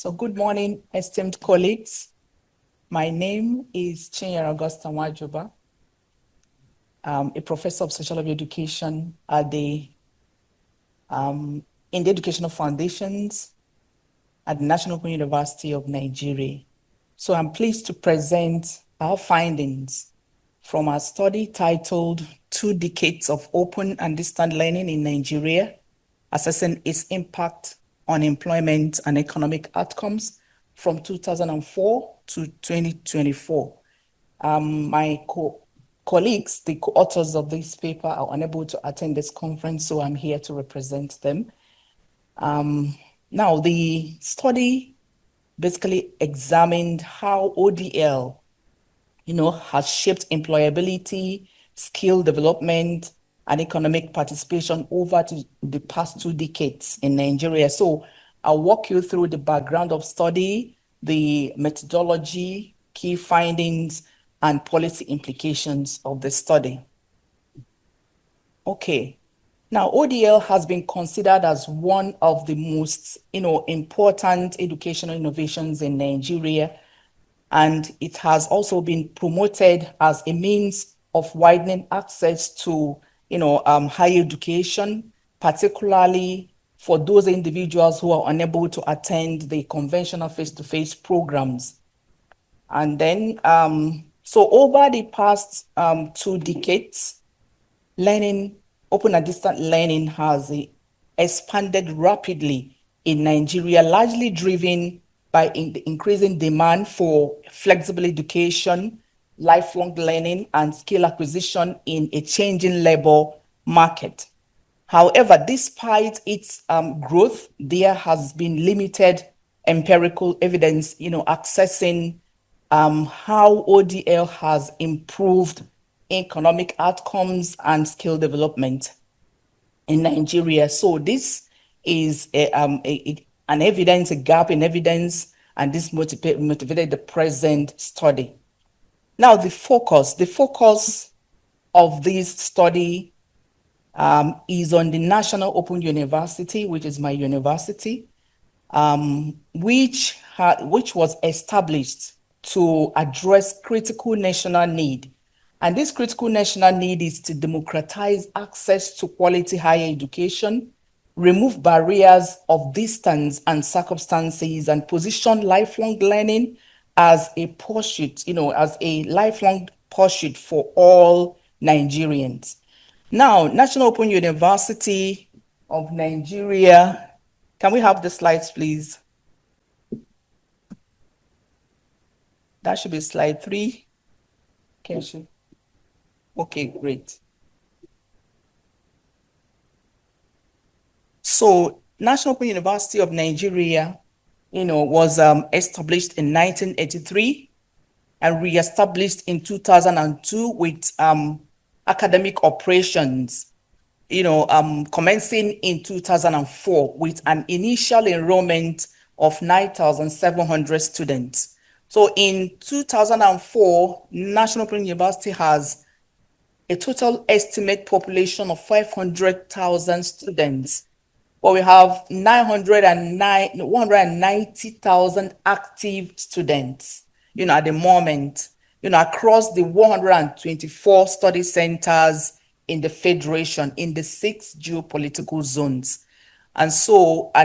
So good morning, esteemed colleagues. My name is Chinyere Nwjiuba. I'm a professor of sociology education at in the Educational Foundations at the National Open University of Nigeria. So I'm pleased to present our findings from our study titled 2 Decades of Open and Distant Learning in Nigeria, Assessing its Impact on Employment and Economic Outcomes from 2004 to 2024. My colleagues, the co-authors of this paper, are unable to attend this conference, so I'm here to represent them. Now, the study basically examined how ODL, has shaped employability, skill development, and economic participation over the past 2 decades in Nigeria. So I'll walk you through the background of study, the methodology, key findings, and policy implications of the study. Okay. Now, ODL has been considered as one of the most, important educational innovations in Nigeria, and it has also been promoted as a means of widening access to, higher education, particularly for those individuals who are unable to attend the conventional face-to-face programs. And then, so over the past 2 decades, open and distant learning has expanded rapidly in Nigeria, largely driven by the increasing demand for flexible education, lifelong learning, and skill acquisition in a changing labor market. However, despite its growth, there has been limited empirical evidence, accessing how ODL has improved economic outcomes and skill development in Nigeria. So this is an evidence, a gap in evidence, and this motivated the present study. Now, the focus of this study is on the National Open University, which is my university, which was established to address critical national need. And this critical national need is to democratize access to quality higher education, remove barriers of distance and circumstances, and position lifelong learning as a pursuit, as a lifelong pursuit for all Nigerians. Now, National Open University of Nigeria, can we have the slides, please? That should be slide 3. Okay, great. So, National Open University of Nigeria, was established in 1983 and re-established in 2002 with academic operations, commencing in 2004 with an initial enrollment of 9,700 students. So in 2004, National Open University has a total estimate population of 500,000 students, but we have 190,000 active students, at the moment, across the 124 study centers in the Federation in the 6 geopolitical zones. And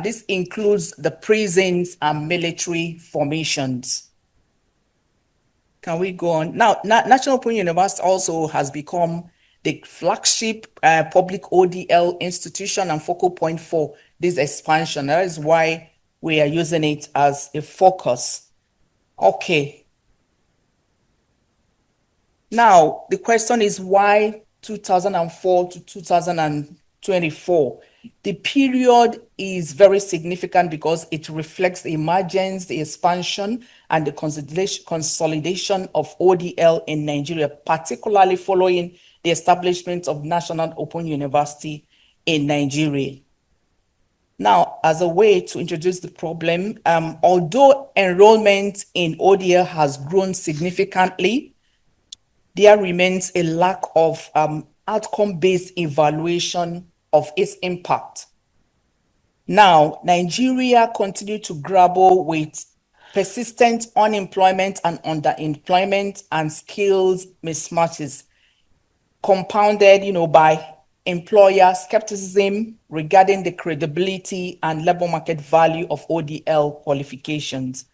this includes the prisons and military formations. Can we go on? Now, National Open University also has become the flagship public ODL institution and focal point for this expansion. That is why we are using it as a focus. Okay. Now, the question is why 2004 to 2024? The period is very significant because it reflects the emergence, the expansion, and the consolidation of ODL in Nigeria, particularly following the establishment of National Open University in Nigeria. Now, as a way to introduce the problem, although enrollment in ODL has grown significantly, there remains a lack of outcome-based evaluation of its impact. Now, Nigeria continued to grapple with persistent unemployment and underemployment and skills mismatches, compounded, by employer skepticism regarding the credibility and labor market value of ODL qualifications.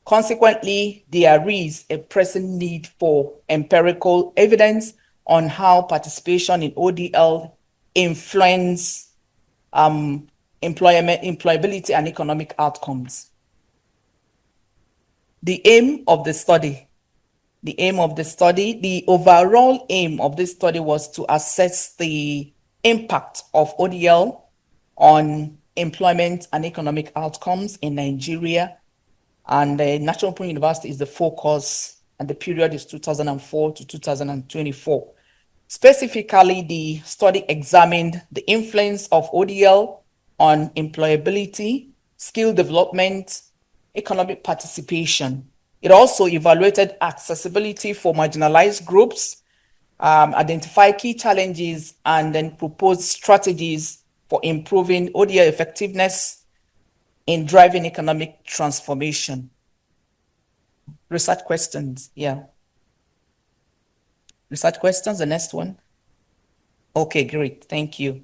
Consequently, there is a pressing need for empirical evidence on how participation in ODL influence employability and economic outcomes. The aim of the study. The overall aim of this study was to assess the impact of ODL on employment and economic outcomes in Nigeria. And National Open University is the focus, and the period is 2004 to 2024. Specifically, the study examined the influence of ODL on employability, skill development, economic participation. It also evaluated accessibility for marginalized groups, identify key challenges, and then propose strategies for improving ODL effectiveness in driving economic transformation. Research questions, yeah. Research questions, the next one. Okay, great, thank you.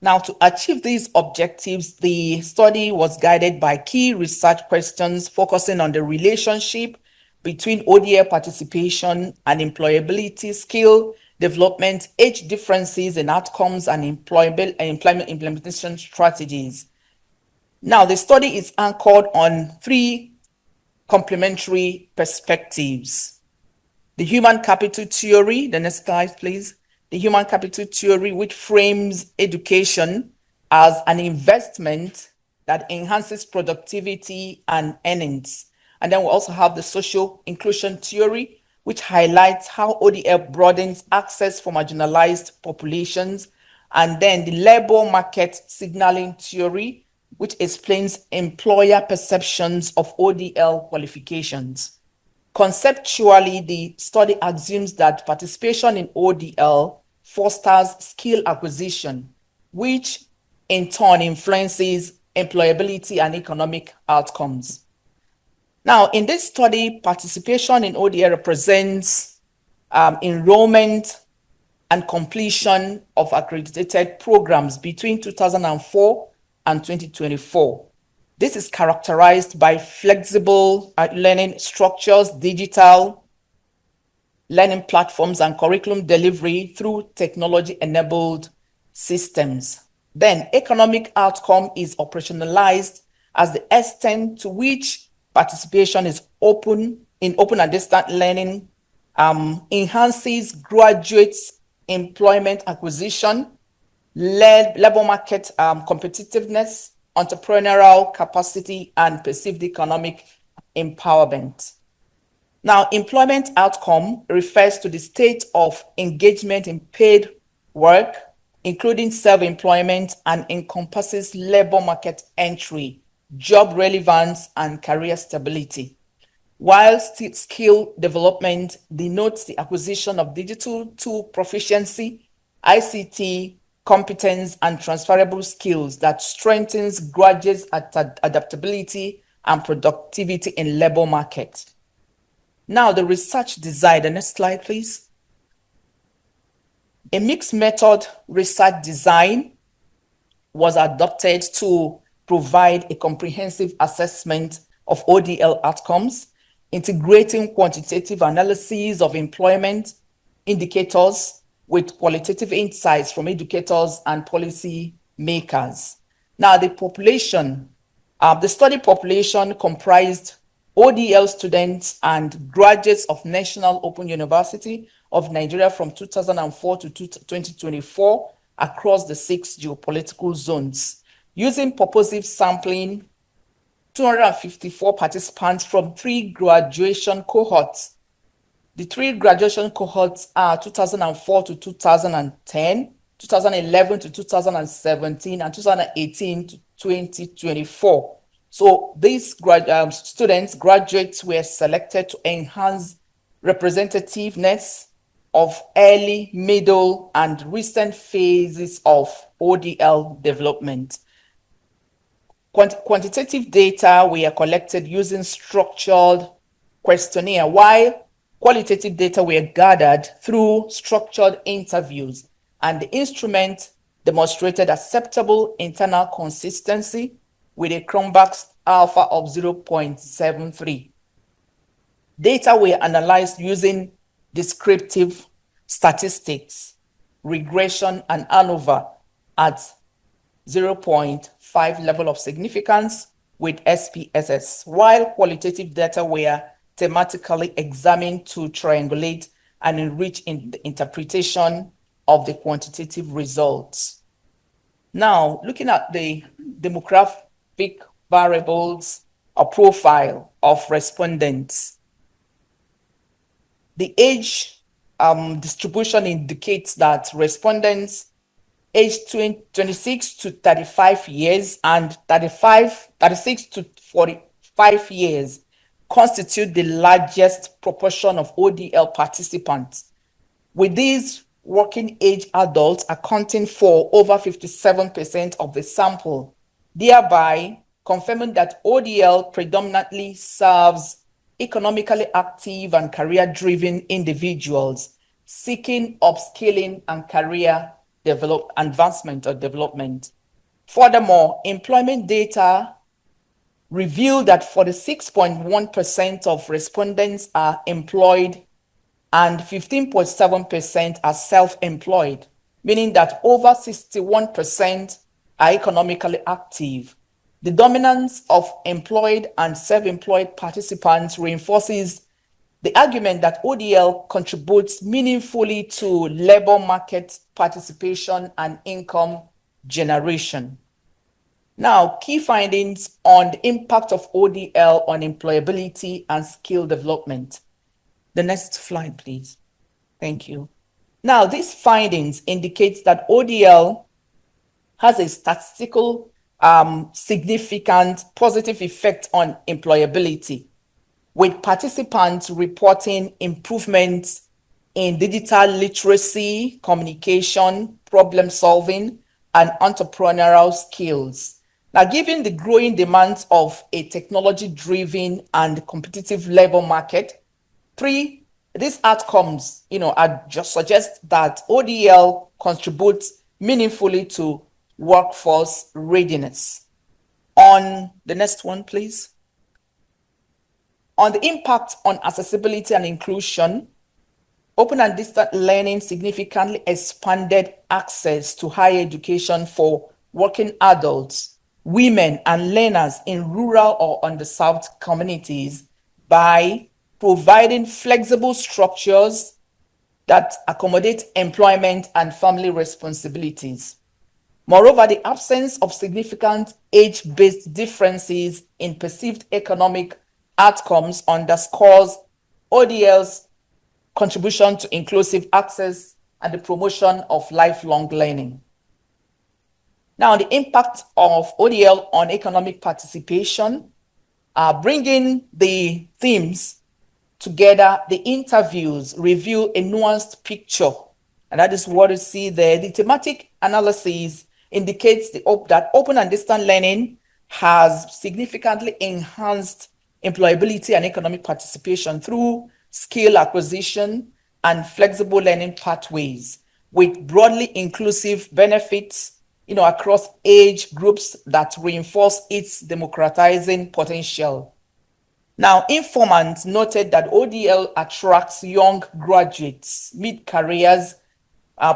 Now, to achieve these objectives, the study was guided by key research questions focusing on the relationship between ODL participation and employability, skill development, age differences in outcomes, and employment implementation strategies. Now, the study is anchored on three complementary perspectives. The human capital theory, the next slide, please. The human capital theory, which frames education as an investment that enhances productivity and earnings. And then we also have the social inclusion theory, which highlights how ODL broadens access for marginalized populations. And then the labor market signaling theory, which explains employer perceptions of ODL qualifications. Conceptually, the study assumes that participation in ODL fosters skill acquisition, which in turn influences employability and economic outcomes. Now, in this study, participation in ODL represents enrollment and completion of accredited programs between 2004 and 2024. This is characterized by flexible learning structures, digital learning platforms, and curriculum delivery through technology-enabled systems. Then economic outcome is operationalized as the extent to which participation is open and distant learning enhances graduates' employment acquisition, labor market competitiveness, entrepreneurial capacity, and perceived economic empowerment. Now, employment outcome refers to the state of engagement in paid work, including self-employment, and encompasses labor market entry, job relevance, and career stability. While skill development denotes the acquisition of digital tool proficiency, ICT, competence, and transferable skills that strengthens graduates' adaptability and productivity in labor market. Now, the research design, the next slide, please. A mixed method research design was adopted to provide a comprehensive assessment of ODL outcomes, integrating quantitative analyses of employment indicators with qualitative insights from educators and policy makers. Now, the study population comprised ODL students and graduates of National Open University of Nigeria from 2004 to 2024 across the 6 geopolitical zones. Using purposive sampling, 254 participants from 3 graduation cohorts. The 3 graduation cohorts are 2004 to 2010, 2011 to 2017, and 2018 to 2024. So these graduates were selected to enhance representativeness of early, middle, and recent phases of ODL development. Quantitative data were collected using structured questionnaire, while qualitative data were gathered through structured interviews, and the instrument demonstrated acceptable internal consistency with a Cronbach's alpha of 0.73. Data were analyzed using descriptive statistics, regression, and ANOVA at 0.5 level of significance with SPSS, while qualitative data were thematically examined to triangulate and enrich in the interpretation of the quantitative results. Now, looking at the demographic variables or profile of respondents, the age distribution indicates that respondents aged 26 to 35 years and 36 to 45 years constitute the largest proportion of ODL participants, with these working age adults accounting for over 57% of the sample, thereby confirming that ODL predominantly serves economically active and career-driven individuals seeking upskilling and career advancement or development. Furthermore, employment data revealed that 46.1% of respondents are employed and 15.7% are self-employed, meaning that over 61% are economically active. The dominance of employed and self-employed participants reinforces the argument that ODL contributes meaningfully to labor market participation and income generation. Now, key findings on the impact of ODL on employability and skill development. The next slide, please. Thank you. Now, these findings indicate that ODL has a statistical significant positive effect on employability, with participants reporting improvements in digital literacy, communication, problem solving, and entrepreneurial skills. Now, given the growing demands of a technology-driven and competitive labor market, these outcomes, just suggest that ODL contributes meaningfully to workforce readiness. On the next one, please. On the impact on accessibility and inclusion, open and distance learning significantly expanded access to higher education for working adults, women, and learners in rural or underserved communities by providing flexible structures that accommodate employment and family responsibilities. Moreover, the absence of significant age-based differences in perceived economic outcomes underscores ODL's contribution to inclusive access and the promotion of lifelong learning. Now, the impact of ODL on economic participation, bringing the themes together, the interviews reveal a nuanced picture, and that is what you see there. The thematic analysis indicates that open and distant learning has significantly enhanced employability and economic participation through skill acquisition and flexible learning pathways, with broadly inclusive benefits across age groups that reinforce its democratizing potential. Now, informants noted that ODL attracts young graduates, mid-careers,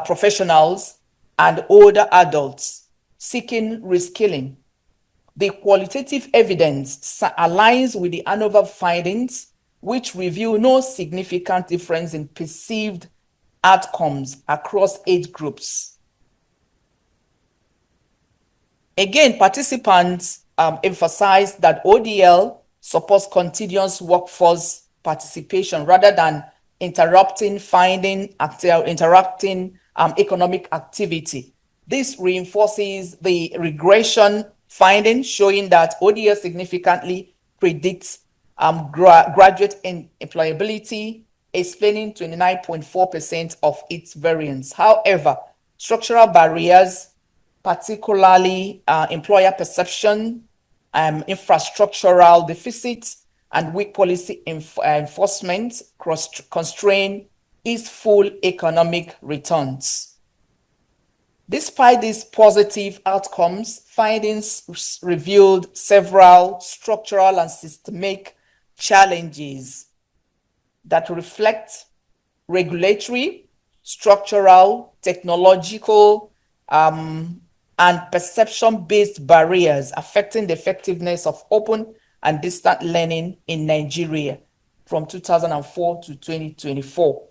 professionals, and older adults seeking reskilling. The qualitative evidence aligns with the ANOVA findings, which reveal no significant difference in perceived outcomes across age groups. Again, participants emphasized that ODL supports continuous workforce participation rather than interrupting economic activity. This reinforces the regression finding, showing that ODL significantly predicts graduate employability, explaining 29.4% of its variance. However, structural barriers, particularly employer perception, infrastructural deficits, and weak policy enforcement constrain its full economic returns. Despite these positive outcomes, findings revealed several structural and systemic challenges that reflect regulatory, structural, technological, and perception-based barriers affecting the effectiveness of open and distant learning in Nigeria from 2004 to 2024.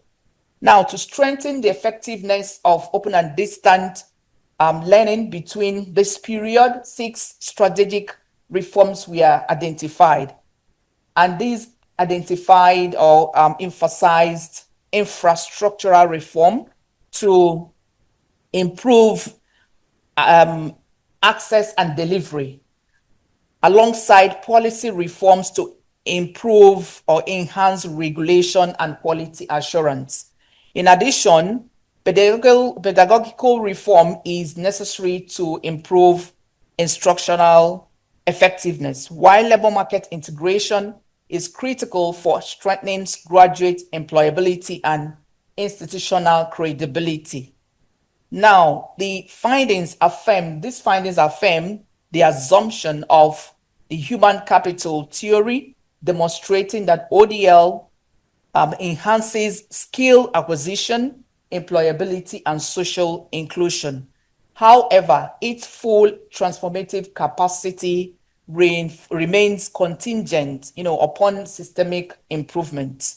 Now, to strengthen the effectiveness of open and distant learning between this period, 6 strategic reforms were identified. And these identified or emphasized infrastructural reform to improve access and delivery, alongside policy reforms to improve or enhance regulation and quality assurance. In addition, pedagogical reform is necessary to improve instructional effectiveness, while labor market integration is critical for strengthening graduate employability and institutional credibility. Now, these findings affirm the assumption of the human capital theory, demonstrating that ODL enhances skill acquisition, employability, and social inclusion. However, its full transformative capacity remains contingent, upon systemic improvement.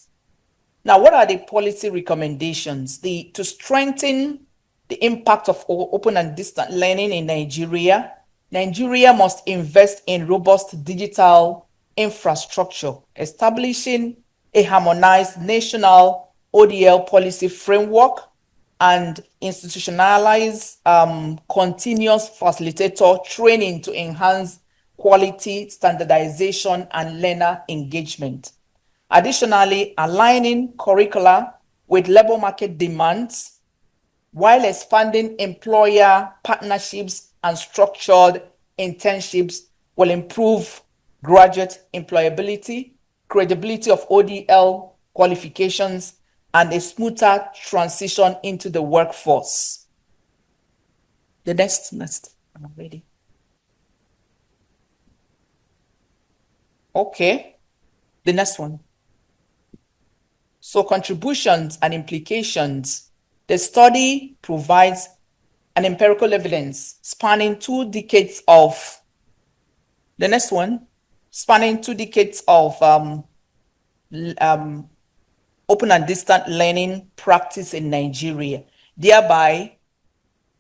Now, what are the policy recommendations? To strengthen the impact of open and distant learning in Nigeria, Nigeria must invest in robust digital infrastructure, establishing a harmonized national ODL policy framework, and institutionalize continuous facilitator training to enhance quality, standardization, and learner engagement. Additionally, aligning curricula with labor market demands while expanding employer partnerships and structured internships will improve graduate employability, credibility of ODL qualifications, and a smoother transition into the workforce. The next, I'm ready. Okay, the next one. So contributions and implications. The study provides an empirical evidence spanning 2 decades of, the next one, spanning 2 decades of open and distant learning practice in Nigeria, thereby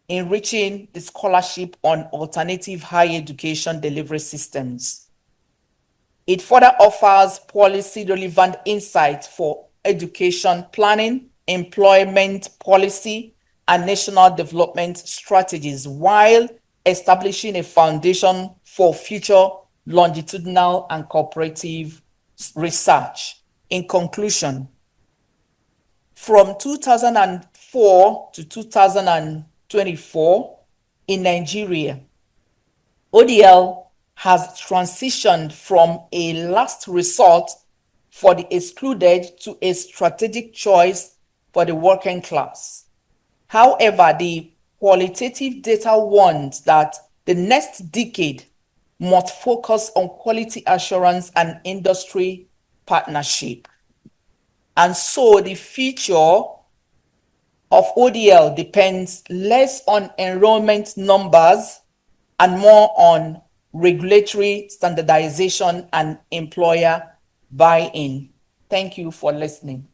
enriching the scholarship on alternative higher education delivery systems. It further offers policy-relevant insights for education planning, employment policy, and national development strategies, while establishing a foundation for future longitudinal and cooperative research. In conclusion, from 2004 to 2024 in Nigeria, ODL has transitioned from a last resort for the excluded to a strategic choice for the working class. However, the qualitative data warns that the next decade must focus on quality assurance and industry partnership. And so the future of ODL depends less on enrollment numbers and more on regulatory standardization and employer buy-in. Thank you for listening.